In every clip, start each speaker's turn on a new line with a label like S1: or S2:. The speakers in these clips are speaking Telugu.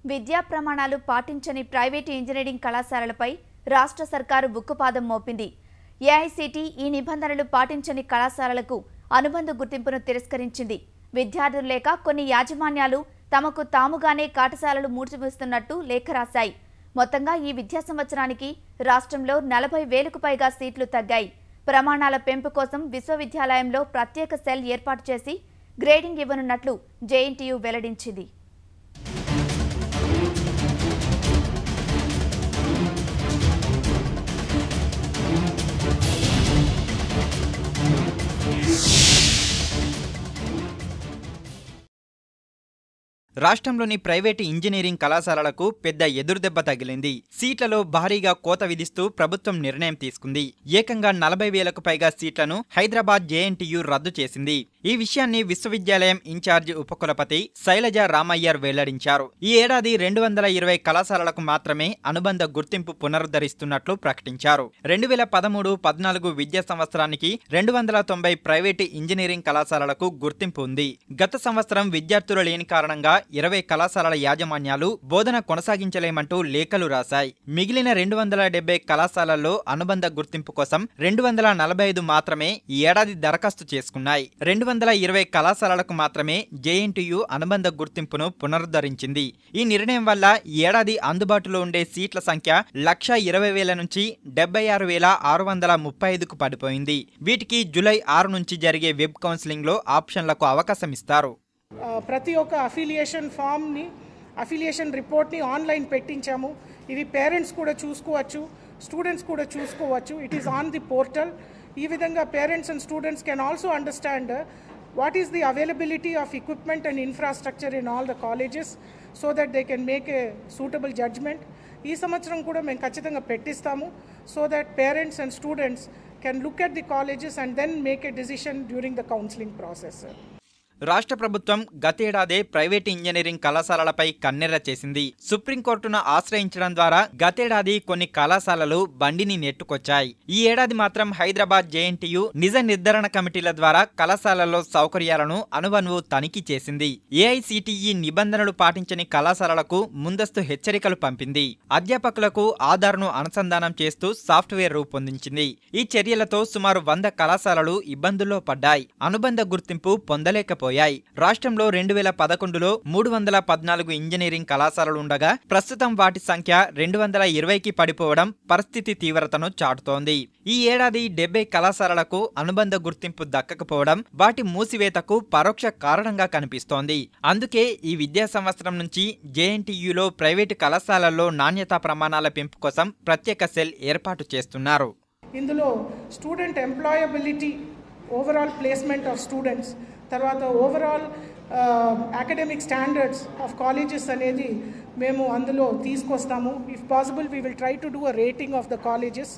S1: విద్యా ప్రమాణాలు పాటించని ప్రైవేటు ఇంజనీరింగ్ కళాశాలలపై రాష్ట్ర సర్కారు ఉక్కుపాదం మోపింది. ఏఐసిటి ఈ నిబంధనలు పాటించని కళాశాలలకు అనుబంధ గుర్తింపును తిరస్కరించింది. విద్యార్థులు లేక కొన్ని యాజమాన్యాలు తమకు తాముగానే పాఠశాలలు మూసివేస్తున్నట్టు లేఖ రాశాయి. మొత్తంగా ఈ విద్యా సంవత్సరానికి రాష్ట్రంలో 40,000కు పైగా సీట్లు తగ్గాయి. ప్రమాణాల పెంపు కోసం విశ్వవిద్యాలయంలో ప్రత్యేక సెల్ ఏర్పాటు చేసి గ్రేడింగ్ ఇవ్వనున్నట్లు జేఎన్టీయూ వెల్లడించింది.
S2: రాష్ట్రంలోని ప్రైవేటు ఇంజనీరింగ్ కళాశాలలకు పెద్ద ఎదురుదెబ్బ తగిలింది. సీట్లలో భారీగా కోత విధిస్తూ ప్రభుత్వం నిర్ణయం తీసుకుంది. ఏకంగా 40,000కు పైగా సీట్లను హైదరాబాద్ జేఎన్టీయూ రద్దు చేసింది. ఈ విషయాన్ని విశ్వవిద్యాలయం ఇన్ఛార్జి ఉపకులపతి శైలజ రామయ్యర్ వెల్లడించారు. ఈ ఏడాది 220 కళాశాలలకు మాత్రమే అనుబంధ గుర్తింపు పునరుద్ధరిస్తున్నట్లు ప్రకటించారు. 2013-14 విద్యా సంవత్సరానికి 290 ప్రైవేటు ఇంజనీరింగ్ కళాశాలలకు గుర్తింపు ఉంది. గత సంవత్సరం విద్యార్థులు లేని కారణంగా 20 కళాశాలల యాజమాన్యాలు బోధన కొనసాగించలేమంటూ లేఖలు రాశాయి. మిగిలిన 270 కళాశాలల్లో అనుబంధ గుర్తింపు కోసం 245 మాత్రమే ఈ ఏడాది దరఖాస్తు చేసుకున్నాయి. 220 కళాశాలలకు మాత్రమే జేఎన్టీయూ అనుబంధ గుర్తింపును పునరుద్ధరించింది. ఈ నిర్ణయం వల్ల ఈ ఏడాది అందుబాటులో ఉండే సీట్ల సంఖ్య 1,20,000 నుంచి 76,635కు పడిపోయింది. వీటికి జూలై 6 నుంచి జరిగే వెబ్ కౌన్సిలింగ్ లో ఆప్షన్లకు అవకాశం ఇస్తారు.
S3: ప్రతి ఒక్క అఫిలియేషన్ రిపోర్ట్ని ఆన్లైన్ పెట్టించాము. ఇది పేరెంట్స్ కూడా చూసుకోవచ్చు, స్టూడెంట్స్ కూడా చూసుకోవచ్చు. It is on the portal. ఈ విధంగా parents and students can also understand what is the availability of equipment and infrastructure in all the colleges so that they can make a suitable judgment. ఈ సంవత్సరం కూడా మేము ఖచ్చితంగా పెట్టిస్తాము so that parents and students can look at the colleges and then make a decision during the counseling process.
S2: రాష్ట్ర ప్రభుత్వం గతేడాదే ప్రైవేటు ఇంజనీరింగ్ కళాశాలలపై కన్నెర్ర చేసింది. సుప్రీంకోర్టును ఆశ్రయించడం ద్వారా గతేడాది కొన్ని కళాశాలలు బండిని నెట్టుకొచ్చాయి. ఈ ఏడాది మాత్రం హైదరాబాద్ జేఎన్టీయూ నిజ నిర్ధారణ కమిటీల ద్వారా కళాశాలల్లో సౌకర్యాలను అనువనువు తనిఖీ చేసింది. ఏఐసిటిఈ నిబంధనలు పాటించని కళాశాలలకు ముందస్తు హెచ్చరికలు పంపింది. అధ్యాపకులకు ఆధార్ను అనుసంధానం చేస్తూ సాఫ్ట్వేర్ రూపొందించింది. ఈ చర్యలతో సుమారు 100 కళాశాలలు ఇబ్బందుల్లో పడ్డాయి. అనుబంధ గుర్తింపు పొందలేకపోయాయి. రాష్ట్రంలో 2011లో 314 ఇంజనీరింగ్ కళాశాలలుండగా ప్రస్తుతం వాటి సంఖ్య 220కి పడిపోవడం పరిస్థితి తీవ్రతను చాటుతోంది. ఈ ఏడాది 70 కళాశాలలకు అనుబంధ గుర్తింపు దక్కకపోవడం వాటి మూసివేతకు పరోక్ష కారణంగా కనిపిస్తోంది. అందుకే ఈ విద్యా సంవత్సరం నుంచి జేఎన్టీయూలో ప్రైవేటు కళాశాలల్లో నాణ్యతా ప్రమాణాల పెంపు కోసం ప్రత్యేక సెల్ ఏర్పాటు చేస్తున్నారు.
S3: ఇందులో student employability, overall placement of students, తర్వాత overall academic standards of colleges అనేది మేము అందులో తీసుకొస్తాము. If possible we will try to do a rating of the colleges.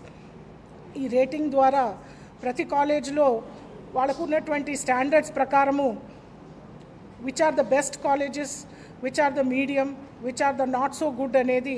S3: ఈ రేటింగ్ ద్వారా ప్రతి కాలేజ్లో వాళ్ళకు ఉన్నటువంటి స్టాండర్డ్స్ ప్రకారము which are the best colleges, which are the medium, which are the not so good అనేది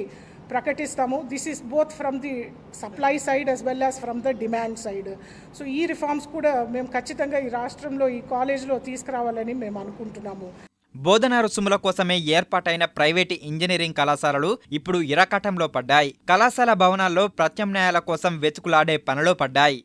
S3: ప్రకటిస్తాము. This is both from the supply side as well as from the demand side. So ఈ రిఫార్మ్స్ కూడా మేము ఖచ్చితంగా ఈ రాష్ట్రంలో ఈ కాలేజ్లో తీసుకురావాలని మేము అనుకుంటున్నాము.
S2: బోధనా రుసుముల కోసమే ఏర్పాటైన ప్రైవేటు ఇంజనీరింగ్ కళాశాలలు ఇప్పుడు ఇరకాటంలో పడ్డాయి. కళాశాల భవనాల్లో ప్రత్యామ్నాయాల కోసం వెతుకులాడే పనిలో పడ్డాయి.